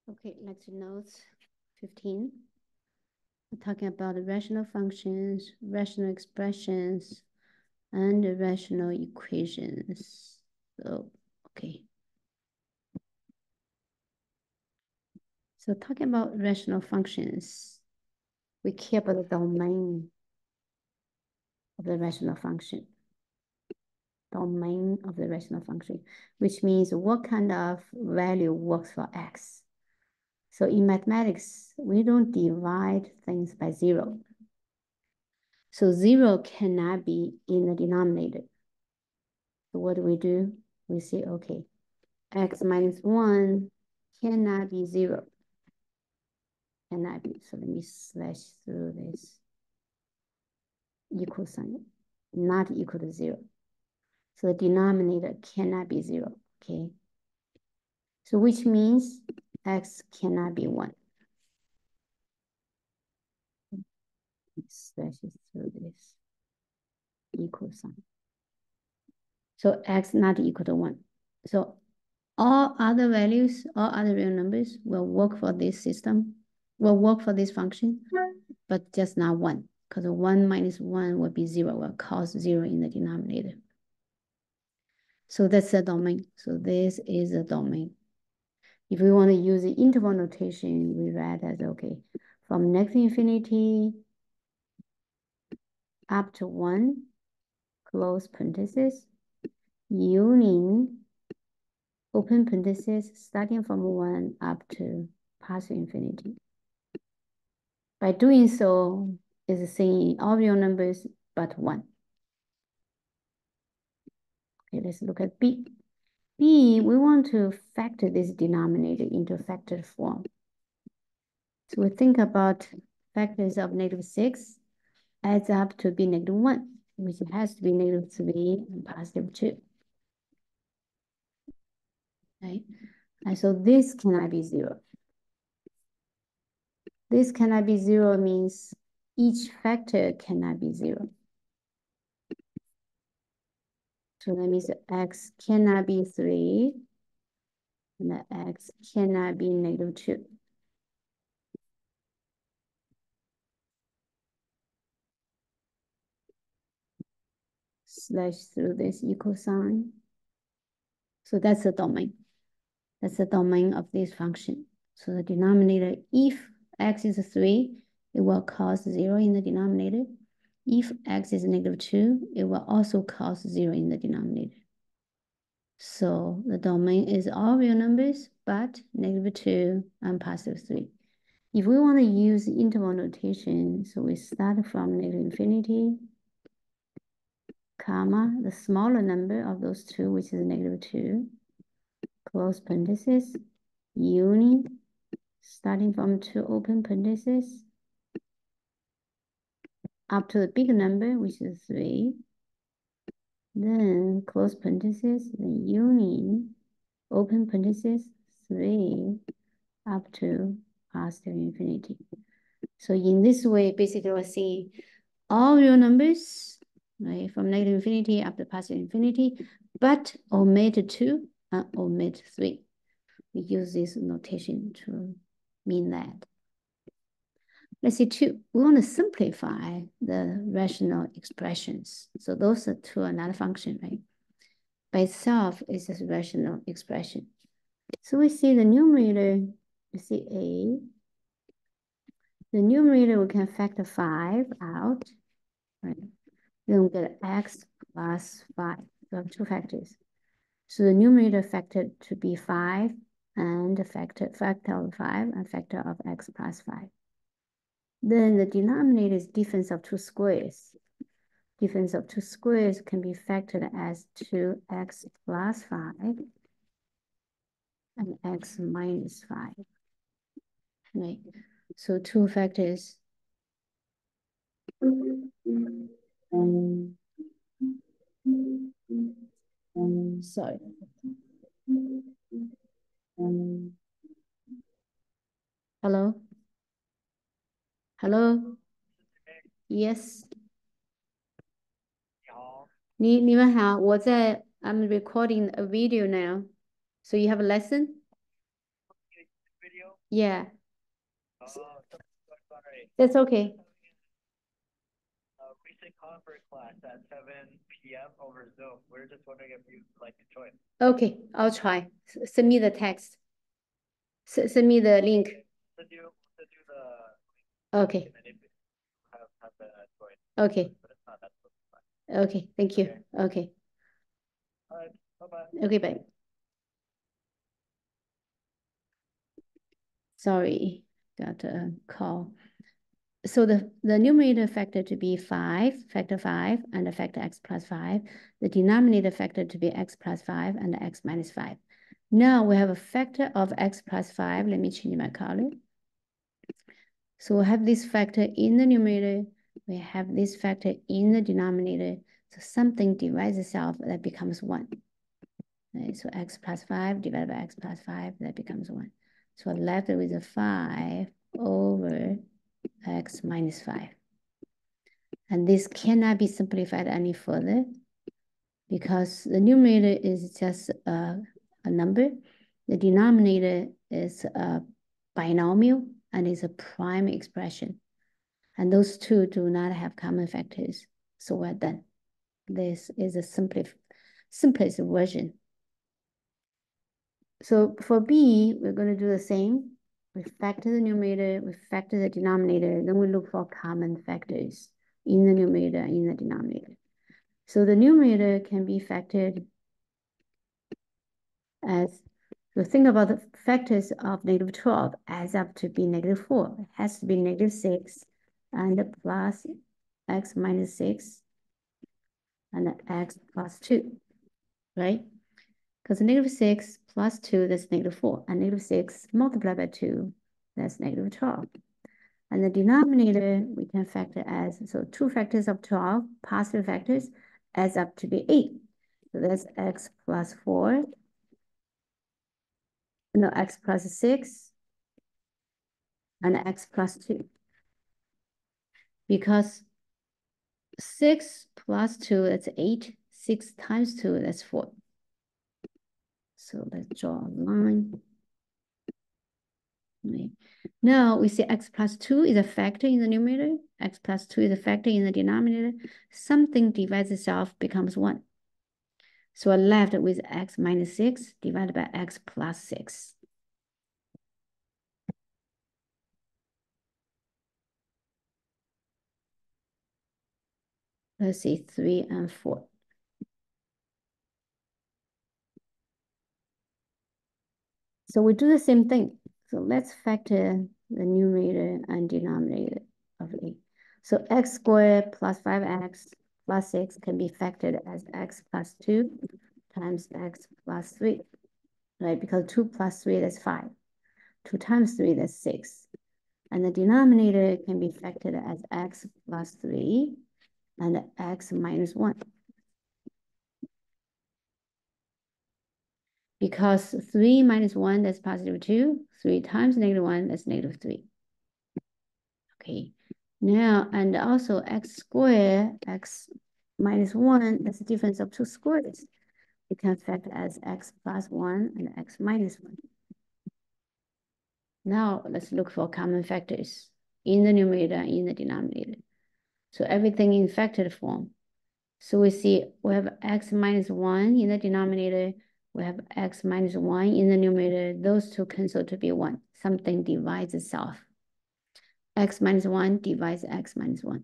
Okay, lecture notes 15. We're talking about the rational functions, rational expressions, and the rational equations. So, okay. So talking about rational functions, we care about the domain of the rational function. Domain of the rational function, which means what kind of value works for x. So in mathematics, we don't divide things by zero. So 0 cannot be in the denominator. So what do? We say, okay, x minus 1 cannot be 0. Cannot be. So let me slash through this equal sign, not equal to 0. So the denominator cannot be 0, okay? So which means x cannot be 1. Slash through this equal sign. So x not equal to 1. So all other values, all other real numbers will work for this system, will work for this function, but just not 1, because 1 minus 1 will be 0, will cause 0 in the denominator. So that's the domain. So this is the domain. If we want to use the interval notation, we write as, okay, from negative infinity up to 1, close parenthesis, union, open parenthesis, starting from 1 up to positive infinity. By doing so, it's saying all real numbers but 1. Okay, let's look at B. B, we want to factor this denominator into factored form. So we think about factors of -6 adds up to be -1, which has to be -3 and +2. Right? And so this cannot be 0. This cannot be 0 means each factor cannot be 0. So that means x cannot be 3, and the x cannot be -2. Slash through this equal sign. So that's the domain. That's the domain of this function. So the denominator, if x is 3, it will cause 0 in the denominator. If x is -2, it will also cause 0 in the denominator. So the domain is all real numbers, but -2 and +3. If we want to use interval notation, so we start from -infinity, comma, the smaller number of those two, which is -2, close parenthesis, union, starting from 2 open parentheses, up to the big number, which is 3, then close parenthesis, then union, open parenthesis, 3, up to positive infinity. So in this way, basically we're seeing all real numbers, right, from -infinity up to positive infinity, but omit 2 and omit 3. We use this notation to mean that. Let's see 2. We want to simplify the rational expressions. So those are 2 are not a function, right? By itself is a rational expression. So we see the numerator, we see A. The numerator, we can factor 5 out, right? Then we get x plus 5. We have 2 factors. So the numerator factored to be 5 and the factor of 5 and factor of x plus 5. Then the denominator is difference of 2 squares. Difference of 2 squares can be factored as 2x plus 5 and x minus 5. Right. So 2 factors. Sorry. Hello? Hello? Yes. 你们好，I'm recording a video now. So you have a lesson? Yeah. Oh, so sorry. That's okay. We should call for class at 7 p.m. over Zoom. We're just wondering if you'd like to join. Okay, I'll try. Send me the text. Send me the link. Send you the. Okay. and then if you have the join. Okay. But it's not, that's fine. Okay, thank you. Okay. All right, bye-bye. Okay, bye. Sorry, got a call. So the numerator factor to be 5, factor 5, and the factor x plus 5. The denominator factor to be x plus 5 and x minus 5. Now we have a factor of x plus 5. Let me change my color. So we have this factor in the numerator. We have this factor in the denominator. So something divides itself, that becomes 1. Right, so x plus 5 divided by x plus 5, that becomes 1. So I'm left with a 5 over x minus 5. And this cannot be simplified any further because the numerator is just a number. The denominator is a binomial and is a prime expression. And those two do not have common factors. So we're done. This is a simplest version. So for B, we're going to do the same. We factor the numerator, we factor the denominator, then we look for common factors in the numerator and in the denominator. So the numerator can be factored as, so think about the factors of negative 12 adds up to be negative 4. It has to be negative 6 and plus x minus 6 and x plus 2, right? Because negative 6 plus 2, that's negative 4. And negative 6 multiplied by 2, that's negative 12. And the denominator we can factor as, so 2 factors of 12, positive factors, adds up to be 8. So that's x plus 4. No, x plus 6. And x plus 2. Because 6 plus 2, that's 8. 6 times 2, that's 4. So let's draw a line. Right. Now we see x plus 2 is a factor in the numerator. X plus 2 is a factor in the denominator. Something divides itself, becomes 1. So we're left with x minus 6 divided by x plus 6. Let's see, 3 and 4. So we do the same thing. So let's factor the numerator and denominator of A. So x squared plus 5x plus 6 can be factored as x plus 2 times x plus 3, right? Because 2 plus 3, that's 5. 2 times 3, that's 6. And the denominator can be factored as x plus 3 and x minus 1. Because 3 minus 1, that's positive 2. 3 times negative 1, that's negative 3. Okay. Now, and also x squared, x minus 1, that's the difference of 2 squares. We can factor as x plus 1 and x minus 1. Now, let's look for common factors in the numerator and in the denominator. So everything in factored form. So we see we have x minus 1 in the denominator. We have x minus 1 in the numerator. Those two cancel to be 1. Something divides itself. X minus 1 divides x minus 1.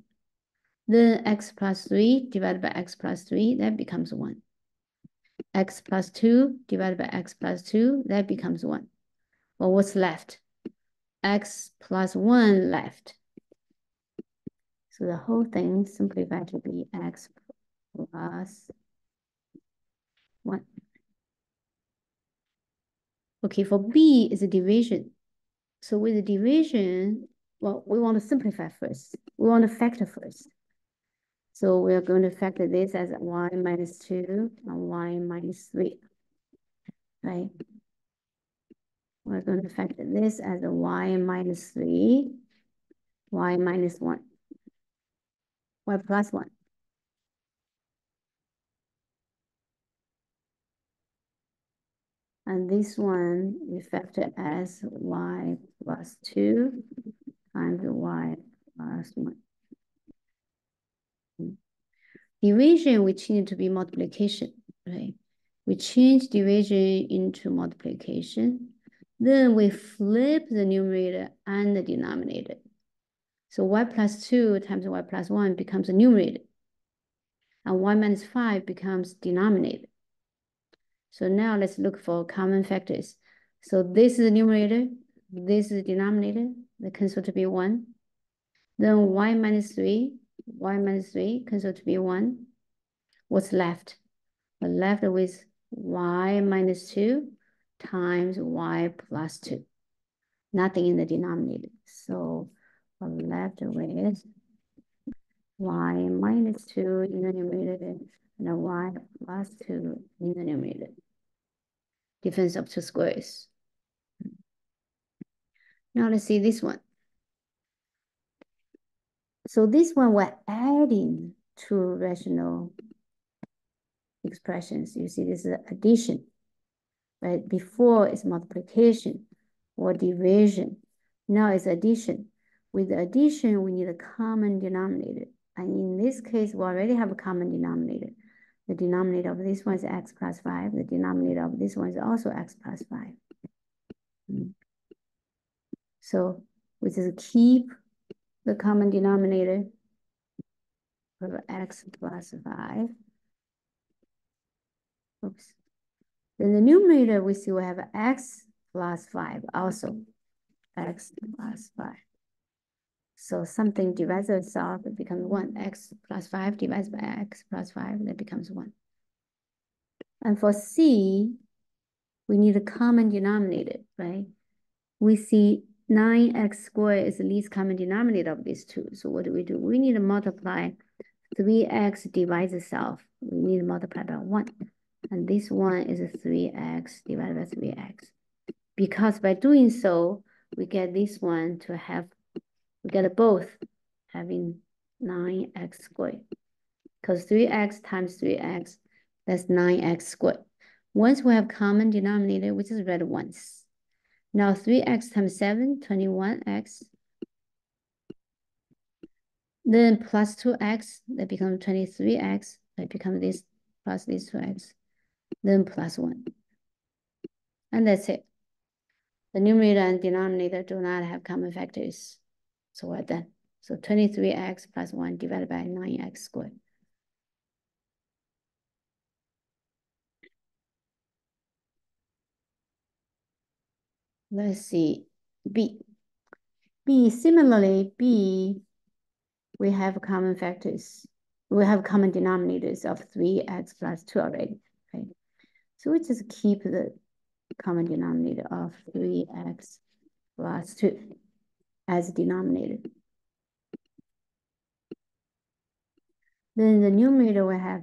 Then x plus 3 divided by x plus 3, that becomes 1. X plus 2 divided by x plus 2, that becomes 1. Well, what's left? X plus 1 left. So the whole thing simplified to be x plus 1. Okay, for B is a division. So with the division, well, we want to simplify first. We want to factor first. So we're going to factor this as y minus 2 and y minus 3, right? We're going to factor this as a y minus 3, y minus 1, y plus 1. And this one we factor as y plus 2 times y plus 1. Division, we change to be multiplication, right? We change division into multiplication. Then we flip the numerator and the denominator. So y plus 2 times y plus 1 becomes a numerator. And y minus 5 becomes denominator. So now let's look for common factors. So this is the numerator, this is the denominator, they cancel to be 1. Then y minus 3 cancel to be 1. What's left? We're left with y minus 2 times y plus 2. Nothing in the denominator. So we're left with y minus 2 in the numerator and y plus 2 in the numerator. Difference of two squares. Now let's see this one. So this one we're adding two rational expressions. You see this is addition, right? Before it's multiplication or division. Now it's addition. With addition, we need a common denominator. And in this case, we already have a common denominator. The denominator of this one is x plus 5. The denominator of this one is also x plus 5. So we just keep the common denominator of x plus 5. Oops. Then the numerator, we see we have x plus 5 also. X plus 5. So something divides itself, it becomes 1. X plus 5 divides by x plus 5, that becomes 1. And for C, we need a common denominator, right? We see 9x squared is the least common denominator of these two. So what do? We need to multiply 3x divides itself. We need to multiply by 1. And this one is a 3x divided by 3x. Because by doing so, we get this one to have, we get both having 9x squared. Because 3x times 3x, that's 9x squared. Once we have common denominator, we just read once. Now 3x times 7, 21x. Then plus 2x, that becomes 23x. That becomes this plus this 2x. Then plus 1. And that's it. The numerator and denominator do not have common factors. So we're done. So 23x plus 1 divided by 9x squared. Let's see, B. Similarly, B, we have common factors. We have common denominators of 3x plus 2 already, right? So we just keep the common denominator of 3x plus 2 as denominator. Then the numerator will have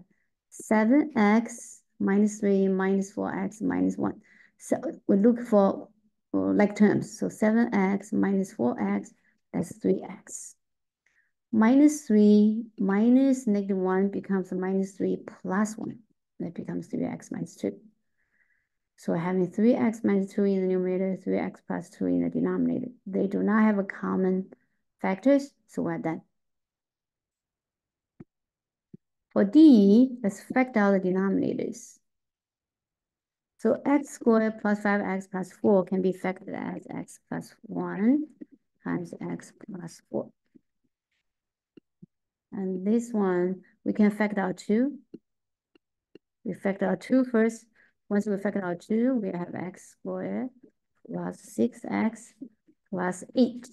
7x minus 3 minus 4x minus 1. So we look for like terms. So 7x minus 4x, that's 3x. Minus 3 minus -1 becomes minus 3 plus 1. That becomes 3x minus 2. So we're having 3x minus 2 in the numerator, 3x plus 2 in the denominator. They do not have a common factors, so we're done. For D, let's factor out the denominators. So x squared plus 5x plus 4 can be factored as x plus 1 times x plus 4. And this one, we can factor out 2. We factor out 2 first. Once we factor out 2, we have x squared plus 6x plus 8.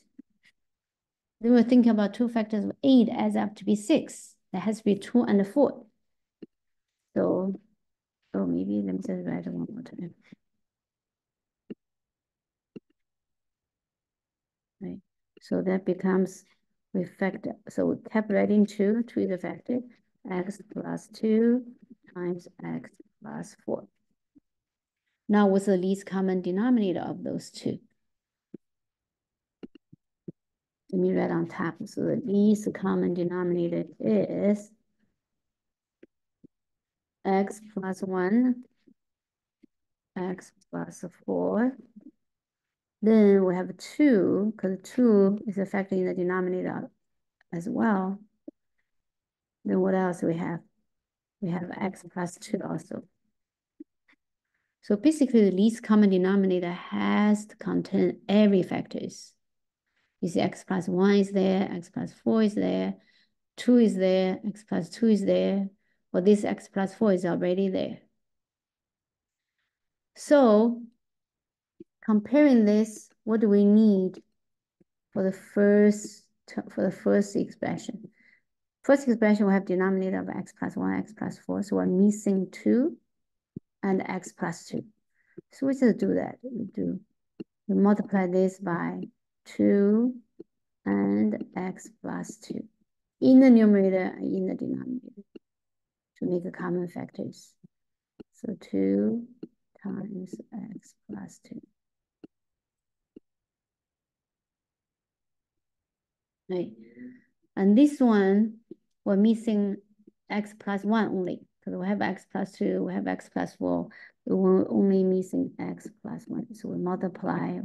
Then we're thinking about 2 factors of 8 adds up to be 6. That has to be 2 and 4. So, maybe let me just write it one more time. Right. So that becomes, we factor, so we kept writing 2 is a factor, x plus 2 times x plus 4. Now what's the least common denominator of those two? Let me write on top. So the least common denominator is x plus 1, x plus 4. Then we have 2, because 2 is a factor in the denominator as well. Then what else we have? We have x plus 2 also. So basically, the least common denominator has to contain every factors. You see x plus 1 is there, x plus 4 is there, 2 is there, x plus 2 is there. Well, this x plus 4 is already there. So comparing this, what do we need for the first expression? First expression, we have denominator of x plus 1, x plus 4. So we're missing 2 and x plus 2. So we just do that. We multiply this by 2 and x plus 2 in the numerator and in the denominator to make a common factors. So 2 times x plus 2. Right. And this one, we're missing x plus 1 only, because we have x plus 2, we have x plus 4. We're only missing x plus 1. So we multiply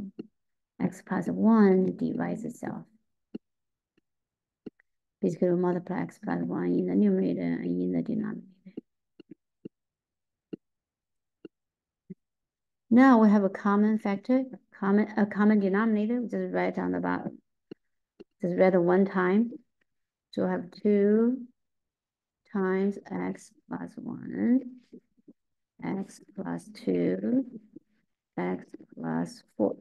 x plus 1 divides itself. Basically, we multiply x plus 1 in the numerator and in the denominator. Now we have a common factor, a common denominator. We just write on the bottom. Just write it one time. So I have 2 times x plus 1, x plus 2, x plus 4.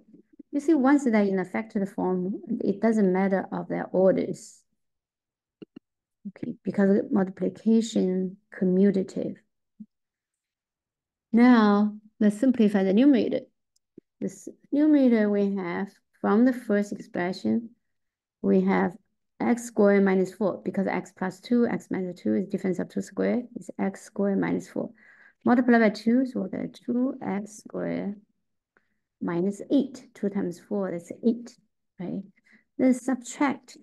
You see, once they're in a factored form, it doesn't matter of their orders. Okay, because multiplication commutative. Now, let's simplify the numerator. This numerator we have from the first expression, we have x squared minus 4, because x plus 2, x minus 2 is difference of 2 squared, it's x squared minus 4. Multiply by 2, so we'll get 2x squared minus 8. 2 times 4, that's 8, right? Then subtract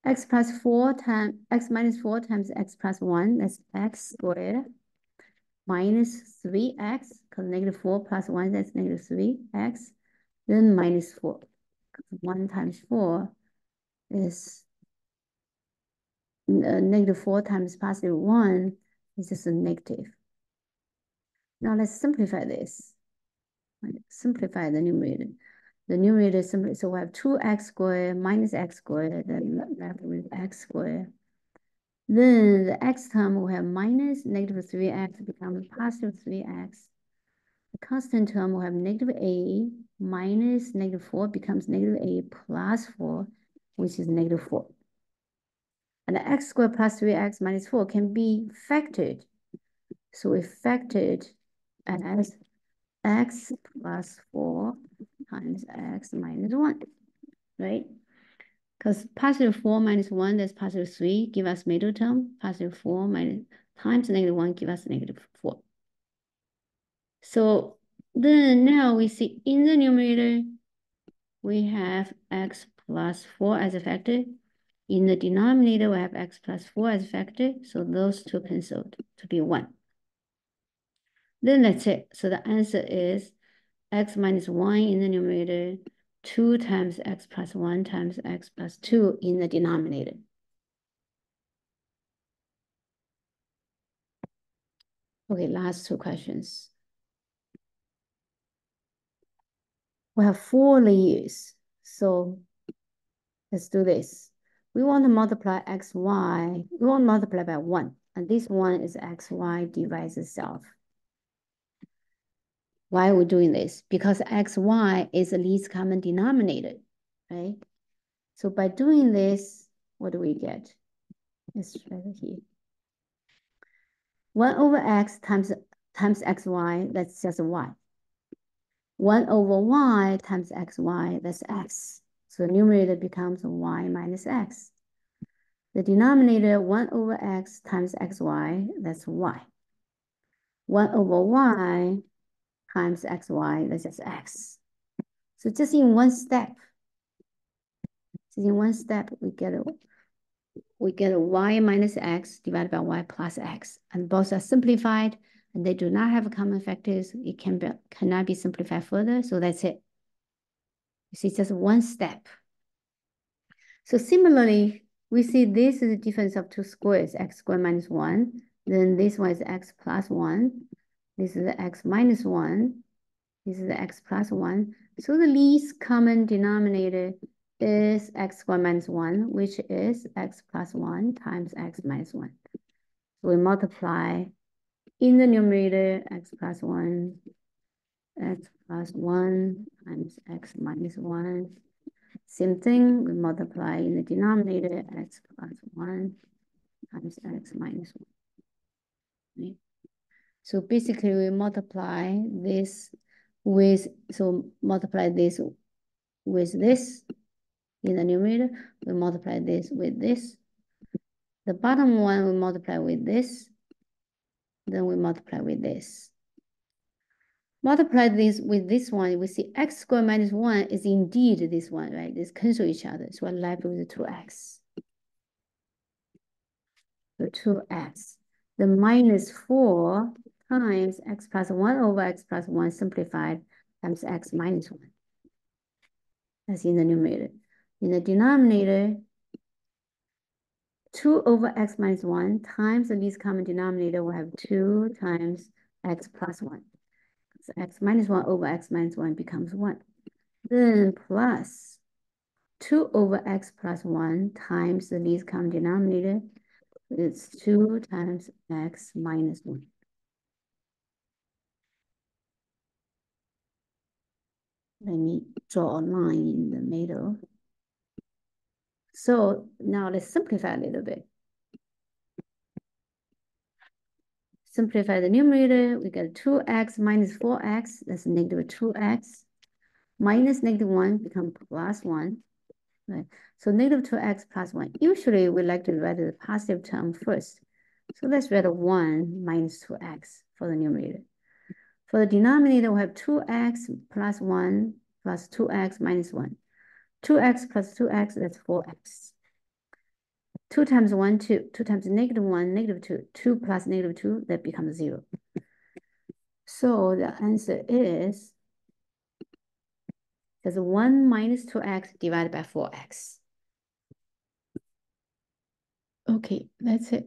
x plus 4 times x minus 4 times x plus 1, that's x squared minus 3x, because negative 4 plus 1, that's negative 3x, then minus 4. 1 times 4 is negative 4 times positive 1 is just a negative. Now let's simplify this. Simplify the numerator. The numerator is simple, so we have 2x squared minus x squared, then left with x squared. Then the x term will have minus negative 3x becomes positive 3x. The constant term will have negative a minus negative 4 becomes negative a plus 4, which is negative 4. And the x squared plus 3x minus 4 can be factored. So we factored as x plus 4 times x minus 1, right? Because positive 4 minus 1, that's positive 3, give us middle term. Positive 4 minus times negative 1 give us negative 4. So then now we see in the numerator, we have x plus 4 as a factor. In the denominator, we have x plus 4 as a factor. So those two canceled to be 1. Then that's it. So the answer is x minus 1 in the numerator, 2 times x plus 1 times x plus 2 in the denominator. Okay, last two questions. We have 4 layers. So let's do this. We want to multiply xy. We want to multiply by 1. And this one is xy divides itself. Why are we doing this? Because xy is the least common denominator, right? So by doing this, what do we get? Let's try it here. 1 over x times xy, that's just y. 1 over y times xy, that's x. So the numerator becomes y minus x. The denominator 1 over x times xy, that's y. 1 over y times xy, that's just x. So just in one step, we get a y minus x divided by y plus x. And both are simplified. and they do not have common factors. It cannot be simplified further. So that's it. You see, just one step. So similarly, we see this is the difference of two squares, x squared minus 1. Then this one is x plus 1. This is the x minus 1. This is the x plus 1. So the least common denominator is x squared minus 1, which is x plus 1 times x minus 1. So we multiply in the numerator x plus 1 times x minus 1. Same thing, we multiply in the denominator x plus 1 times x minus 1. Right? So basically we multiply this with, multiply this with this in the numerator, we multiply this with this. The bottom one we multiply with this, then we multiply with this. Multiply this with this one, we see x squared minus 1 is indeed this one, right? This cancel each other, so we're left with 2x. So 2x. The minus 4 times x plus 1 over x plus 1 simplified times x minus 1. That's in the numerator. In the denominator, 2 over x minus 1 times the least common denominator will have 2 times x plus 1. So x minus 1 over x minus 1 becomes 1. Then plus 2 over x plus 1 times the least common denominator. It's 2 times x minus 1. Let me draw a line in the middle. So now let's simplify a little bit. Simplify the numerator, we get 2x minus 4x, that's negative 2x. Minus negative 1 becomes plus 1. Right? So negative 2x plus 1. Usually we like to write the positive term first. So let's write a 1 minus 2x for the numerator. For the denominator, we have 2x plus 1 plus 2x minus 1. 2x plus 2x, that's 4x. 2 times 1, 2. 2 times negative 1, negative 2. 2 plus negative 2, that becomes 0. So the answer is, there's 1 minus 2x divided by 4x. Okay, that's it.